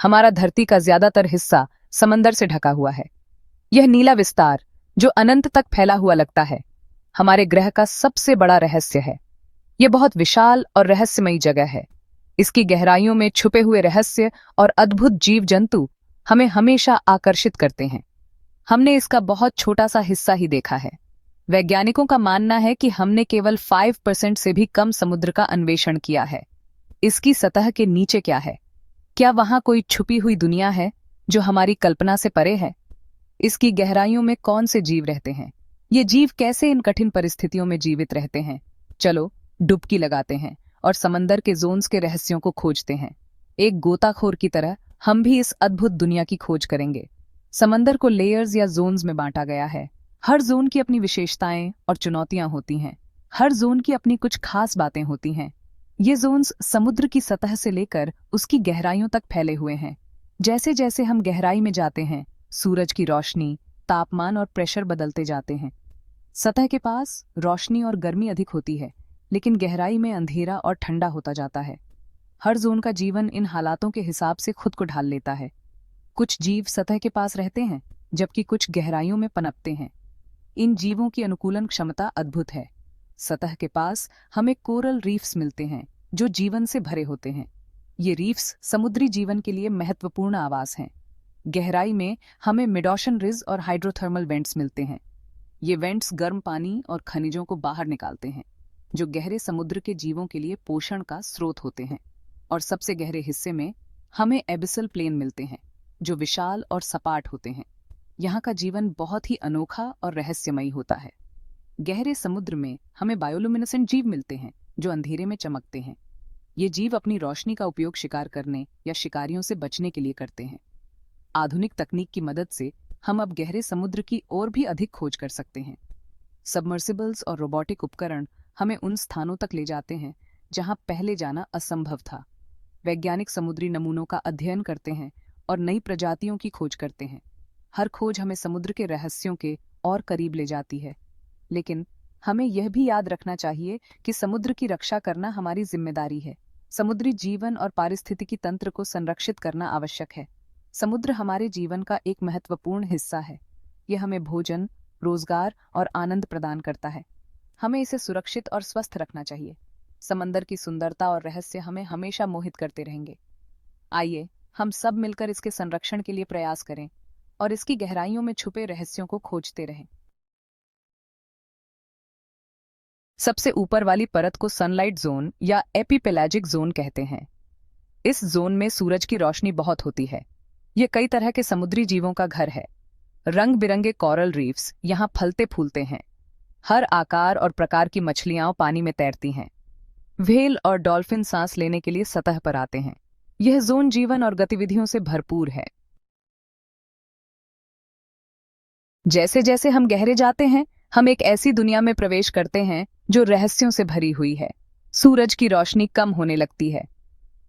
हमारा धरती का ज्यादातर हिस्सा समंदर से ढका हुआ है। यह नीला विस्तार जो अनंत तक फैला हुआ लगता है, हमारे ग्रह का सबसे बड़ा रहस्य है। यह बहुत विशाल और रहस्यमयी जगह है। इसकी गहराइयों में छुपे हुए रहस्य और अद्भुत जीव जंतु हमें हमेशा आकर्षित करते हैं। हमने इसका बहुत छोटा सा हिस्सा ही देखा है। वैज्ञानिकों का मानना है कि हमने केवल 5% से भी कम समुद्र का अन्वेषण किया है। इसकी सतह के नीचे क्या है? क्या वहां कोई छुपी हुई दुनिया है जो हमारी कल्पना से परे है? इसकी गहराइयों में कौन से जीव रहते हैं? ये जीव कैसे इन कठिन परिस्थितियों में जीवित रहते हैं? चलो डुबकी लगाते हैं और समंदर के जोन्स के रहस्यों को खोजते हैं। एक गोताखोर की तरह हम भी इस अद्भुत दुनिया की खोज करेंगे। समंदर को लेयर्स या जोन्स में बांटा गया है। हर जोन की अपनी विशेषताएं और चुनौतियां होती हैं। हर जोन की अपनी कुछ खास बातें होती हैं। ये जोन्स समुद्र की सतह से लेकर उसकी गहराइयों तक फैले हुए हैं। जैसे जैसे हम गहराई में जाते हैं, सूरज की रोशनी, तापमान और प्रेशर बदलते जाते हैं। सतह के पास रोशनी और गर्मी अधिक होती है, लेकिन गहराई में अंधेरा और ठंडा होता जाता है। हर जोन का जीवन इन हालातों के हिसाब से खुद को ढाल लेता है। कुछ जीव सतह के पास रहते हैं, जबकि कुछ गहराइयों में पनपते हैं। इन जीवों की अनुकूलन क्षमता अद्भुत है। सतह के पास हमें कोरल रीफ्स मिलते हैं जो जीवन से भरे होते हैं। ये रीफ्स समुद्री जीवन के लिए महत्वपूर्ण आवास हैं। गहराई में हमें मिडओशन रिज और हाइड्रोथर्मल वेंट्स मिलते हैं। ये वेंट्स गर्म पानी और खनिजों को बाहर निकालते हैं, जो गहरे समुद्र के जीवों के लिए पोषण का स्रोत होते हैं। और सबसे गहरे हिस्से में हमें एबिसल प्लेन मिलते हैं, जो विशाल और सपाट होते हैं। यहाँ का जीवन बहुत ही अनोखा और रहस्यमयी होता है। गहरे समुद्र में हमें बायोलुमिनेसेंट जीव मिलते हैं जो अंधेरे में चमकते हैं। ये जीव अपनी रोशनी का उपयोग शिकार करने या शिकारियों से बचने के लिए करते हैं। आधुनिक तकनीक की मदद से हम अब गहरे समुद्र की ओर भी अधिक खोज कर सकते हैं। सबमर्सिबल्स और रोबोटिक उपकरण हमें उन स्थानों तक ले जाते हैं जहां पहले जाना असंभव था। वैज्ञानिक समुद्री नमूनों का अध्ययन करते हैं और नई प्रजातियों की खोज करते हैं। हर खोज हमें समुद्र के रहस्यों के और करीब ले जाती है। लेकिन हमें यह भी याद रखना चाहिए कि समुद्र की रक्षा करना हमारी जिम्मेदारी है। समुद्री जीवन और पारिस्थितिकी तंत्र को संरक्षित करना आवश्यक है। समुद्र हमारे जीवन का एक महत्वपूर्ण हिस्सा है। यह हमें भोजन, रोजगार और आनंद प्रदान करता है। हमें इसे सुरक्षित और स्वस्थ रखना चाहिए। समंदर की सुंदरता और रहस्य हमें हमेशा मोहित करते रहेंगे। आइए हम सब मिलकर इसके संरक्षण के लिए प्रयास करें और इसकी गहराइयों में छुपे रहस्यों को खोजते रहें। सबसे ऊपर वाली परत को सनलाइट जोन या एपिपेलाजिक जोन कहते हैं। इस जोन में सूरज की रोशनी बहुत होती है। ये कई तरह के समुद्री जीवों का घर है। रंग बिरंगे कोरल रीफ्स यहाँ फलते फूलते हैं। हर आकार और प्रकार की मछलियां पानी में तैरती हैं। व्हेल और डॉल्फिन सांस लेने के लिए सतह पर आते हैं। यह जोन जीवन और गतिविधियों से भरपूर है। जैसे जैसे हम गहरे जाते हैं, हम एक ऐसी दुनिया में प्रवेश करते हैं जो रहस्यों से भरी हुई है। सूरज की रोशनी कम होने लगती है।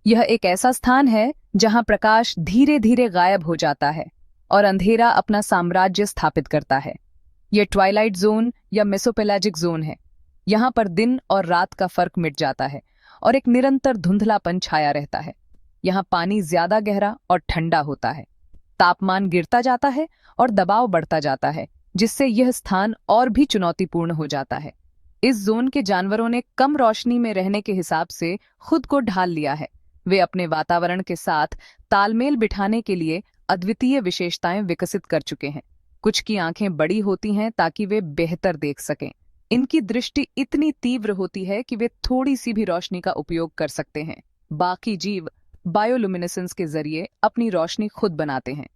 यह एक ऐसा स्थान है जहां प्रकाश धीरे धीरे गायब हो जाता है और अंधेरा अपना साम्राज्य स्थापित करता है। यह ट्वाइलाइट जोन या मेसोपेलाजिक जोन है। यहाँ पर दिन और रात का फर्क मिट जाता है और एक निरंतर धुंधलापन छाया रहता है। यहाँ पानी ज्यादा गहरा और ठंडा होता है। तापमान गिरता जाता है और दबाव बढ़ता जाता है, जिससे यह स्थान और भी चुनौतीपूर्ण हो जाता है। इस जोन के जानवरों ने कम रोशनी में रहने के हिसाब से खुद को ढाल लिया है। वे अपने वातावरण के साथ तालमेल बिठाने के लिए अद्वितीय विशेषताएं विकसित कर चुके हैं। कुछ की आंखें बड़ी होती हैं ताकि वे बेहतर देख सकें। इनकी दृष्टि इतनी तीव्र होती है कि वे थोड़ी सी भी रोशनी का उपयोग कर सकते हैं। बाकी जीव बायोलुमिनेसेंस के जरिए अपनी रोशनी खुद बनाते हैं।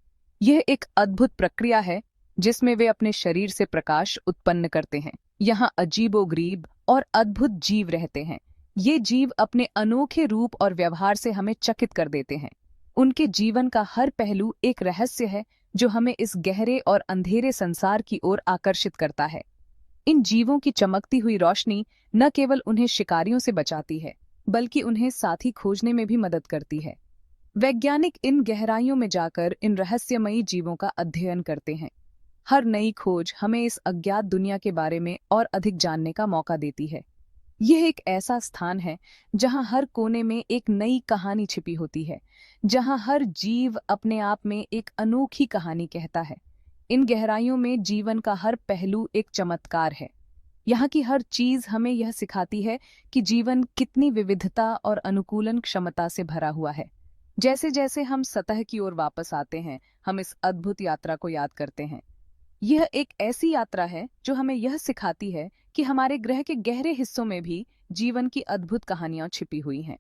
यह एक अद्भुत प्रक्रिया है जिसमें वे अपने शरीर से प्रकाश उत्पन्न करते हैं। यहाँ अजीबोगरीब और अद्भुत जीव रहते हैं। ये जीव अपने अनोखे रूप और व्यवहार से हमें चकित कर देते हैं। उनके जीवन का हर पहलू एक रहस्य है जो हमें इस गहरे और अंधेरे संसार की ओर आकर्षित करता है। इन जीवों की चमकती हुई रोशनी न केवल उन्हें शिकारियों से बचाती है, बल्कि उन्हें साथी खोजने में भी मदद करती है। वैज्ञानिक इन गहराइयों में जाकर इन रहस्यमयी जीवों का अध्ययन करते हैं। हर नई खोज हमें इस अज्ञात दुनिया के बारे में और अधिक जानने का मौका देती है। यह एक ऐसा स्थान है जहां हर कोने में एक नई कहानी छिपी होती है, जहां हर जीव अपने आप में एक अनोखी कहानी कहता है। इन गहराइयों में जीवन का हर पहलू एक चमत्कार है। यहाँ की हर चीज हमें यह सिखाती है कि जीवन कितनी विविधता और अनुकूलन क्षमता से भरा हुआ है। जैसे जैसे हम सतह की ओर वापस आते हैं, हम इस अद्भुत यात्रा को याद करते हैं। यह एक ऐसी यात्रा है जो हमें यह सिखाती है कि हमारे ग्रह के गहरे हिस्सों में भी जीवन की अद्भुत कहानियां छिपी हुई हैं।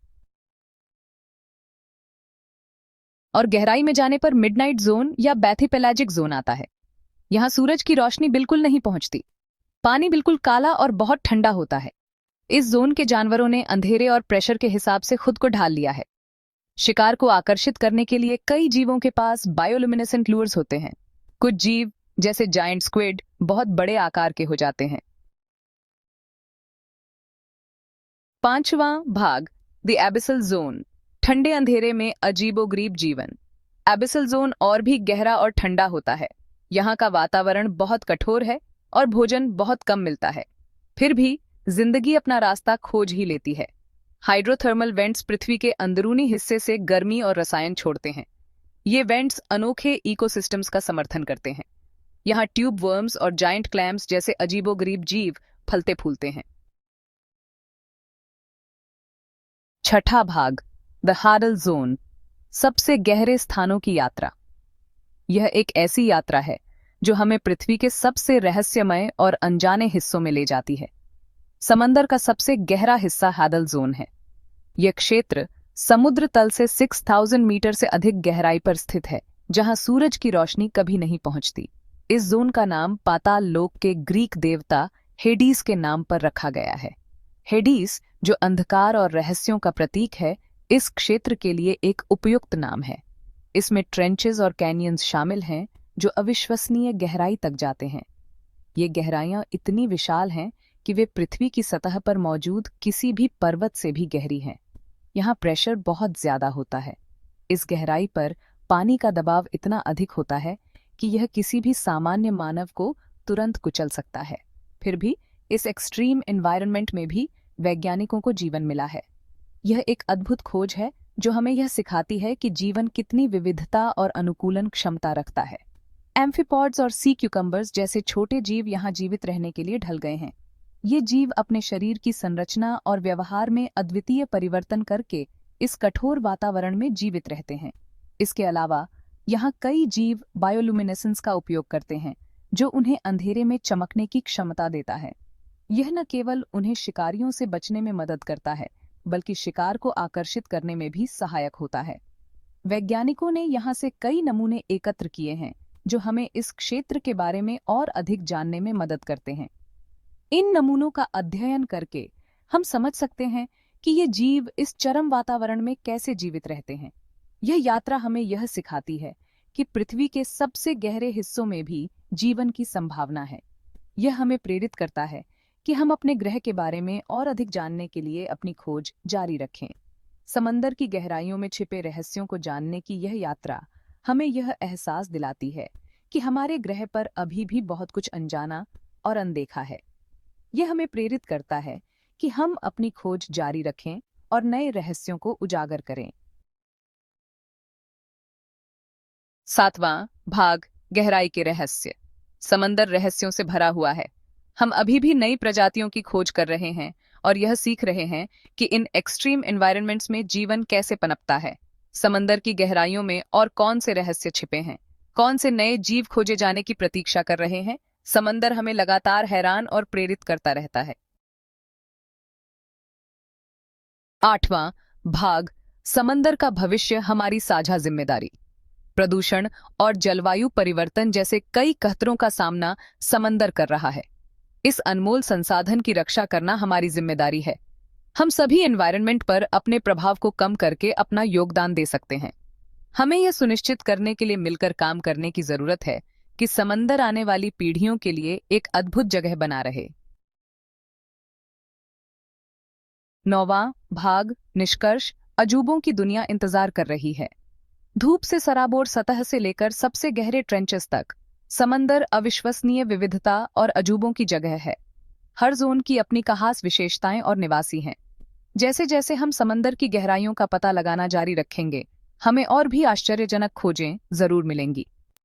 और गहराई में जाने पर मिडनाइट जोन या बैथीपेलाजिक जोन आता है। यहाँ सूरज की रोशनी बिल्कुल नहीं पहुंचती। पानी बिल्कुल काला और बहुत ठंडा होता है। इस जोन के जानवरों ने अंधेरे और प्रेशर के हिसाब से खुद को ढाल लिया है। शिकार को आकर्षित करने के लिए कई जीवों के पास बायोल्यूमिनेसेंट लूर्स होते हैं। कुछ जीव जैसे जायंट स्क्विड बहुत बड़े आकार के हो जाते हैं। पांचवां भाग, द एबिसल जोन, ठंडे अंधेरे में अजीबोगरीब जीवन। एबिसल जोन और भी गहरा और ठंडा होता है। यहाँ का वातावरण बहुत कठोर है और भोजन बहुत कम मिलता है। फिर भी जिंदगी अपना रास्ता खोज ही लेती है। हाइड्रोथर्मल वेंट्स पृथ्वी के अंदरूनी हिस्से से गर्मी और रसायन छोड़ते हैं। ये वेंट्स अनोखे इकोसिस्टम्स का समर्थन करते हैं। यहाँ ट्यूब वर्म्स और जायंट क्लैम्स जैसे अजीबोगरीब जीव फलते फूलते हैं। छठा भाग, द हाडल जोन, सबसे गहरे स्थानों की यात्रा। यह एक ऐसी यात्रा है जो हमें पृथ्वी के सबसे रहस्यमय और अनजाने हिस्सों में ले जाती है। समंदर का सबसे गहरा हिस्सा हाडल जोन है। यह क्षेत्र समुद्र तल से 6000 मीटर से अधिक गहराई पर स्थित है, जहां सूरज की रोशनी कभी नहीं पहुंचती। इस जोन का नाम पाताल लोक के ग्रीक देवता हेडीस के नाम पर रखा गया है। हेडीस, जो अंधकार और रहस्यों का प्रतीक है, इस क्षेत्र के लिए एक उपयुक्त नाम है। इसमें ट्रेंचेस और कैनियंस शामिल हैं जो अविश्वसनीय गहराई तक जाते हैं। ये गहराइयां इतनी विशाल हैं कि वे पृथ्वी की सतह पर मौजूद किसी भी पर्वत से भी गहरी हैं। यहाँ प्रेशर बहुत ज्यादा होता है। इस गहराई पर पानी का दबाव इतना अधिक होता है कि यह किसी भी सामान्य मानव को तुरंत कुचल सकता है। फिर भी इस एक्सट्रीम एनवायरनमेंट में भी वैज्ञानिकों को जीवन मिला है। यह एक अद्भुत खोज है जो हमें यह सिखाती है कि जीवन कितनी विविधता और अनुकूलन क्षमता रखता है। एम्फीपॉड्स और सी क्यूकम्बर्स जैसे छोटे जीव यहाँ जीवित रहने के लिए ढल गए हैं। ये जीव अपने शरीर की संरचना और व्यवहार में अद्वितीय परिवर्तन करके इस कठोर वातावरण में जीवित रहते हैं। इसके अलावा यहाँ कई जीव बायोल्यूमिनेसेंस का उपयोग करते हैं, जो उन्हें अंधेरे में चमकने की क्षमता देता है। यह न केवल उन्हें शिकारियों से बचने में मदद करता है, बल्कि शिकार को आकर्षित करने में भी सहायक होता है। वैज्ञानिकों ने यहाँ से कई नमूने एकत्र किए हैं जो हमें इस क्षेत्र के बारे में और अधिक जानने में मदद करते हैं। इन नमूनों का अध्ययन करके हम समझ सकते हैं कि ये जीव इस चरम वातावरण में कैसे जीवित रहते हैं। यह यात्रा हमें यह सिखाती है कि पृथ्वी के सबसे गहरे हिस्सों में भी जीवन की संभावना है। यह हमें प्रेरित करता है कि हम अपने ग्रह के बारे में और अधिक जानने के लिए अपनी खोज जारी रखें। समंदर की गहराइयों में छिपे रहस्यों को जानने की यह यात्रा हमें यह एहसास दिलाती है कि हमारे ग्रह पर अभी भी बहुत कुछ अनजाना और अनदेखा है। यह हमें प्रेरित करता है कि हम अपनी खोज जारी रखें और नए रहस्यों को उजागर करें। सातवां भाग, गहराई के रहस्य। समंदर रहस्यों से भरा हुआ है। हम अभी भी नई प्रजातियों की खोज कर रहे हैं और यह सीख रहे हैं कि इन एक्सट्रीम एनवायरनमेंट्स में जीवन कैसे पनपता है। समंदर की गहराइयों में और कौन से रहस्य छिपे हैं, कौन से नए जीव खोजे जाने की प्रतीक्षा कर रहे हैं। समंदर हमें लगातार हैरान और प्रेरित करता रहता है। आठवां भाग, समंदर का भविष्य, हमारी साझा जिम्मेदारी। प्रदूषण और जलवायु परिवर्तन जैसे कई खतरों का सामना समंदर कर रहा है। इस अनमोल संसाधन की रक्षा करना हमारी जिम्मेदारी है। हम सभी एनवायरनमेंट पर अपने प्रभाव को कम करके अपना योगदान दे सकते हैं। हमें यह सुनिश्चित करने के लिए मिलकर काम करने की जरूरत है कि समंदर आने वाली पीढ़ियों के लिए एक अद्भुत जगह बना रहे। नौवां भाग, निष्कर्ष, अजूबों की दुनिया इंतजार कर रही है। धूप से सराबोर सतह से लेकर सबसे गहरे ट्रेंचेस तक समंदर अविश्वसनीय विविधता और अजूबों की जगह है। हर जोन की अपनी खास विशेषताएं और निवासी हैं। जैसे जैसे हम समंदर की गहराइयों का पता लगाना जारी रखेंगे, हमें और भी आश्चर्यजनक खोजें जरूर मिलेंगी।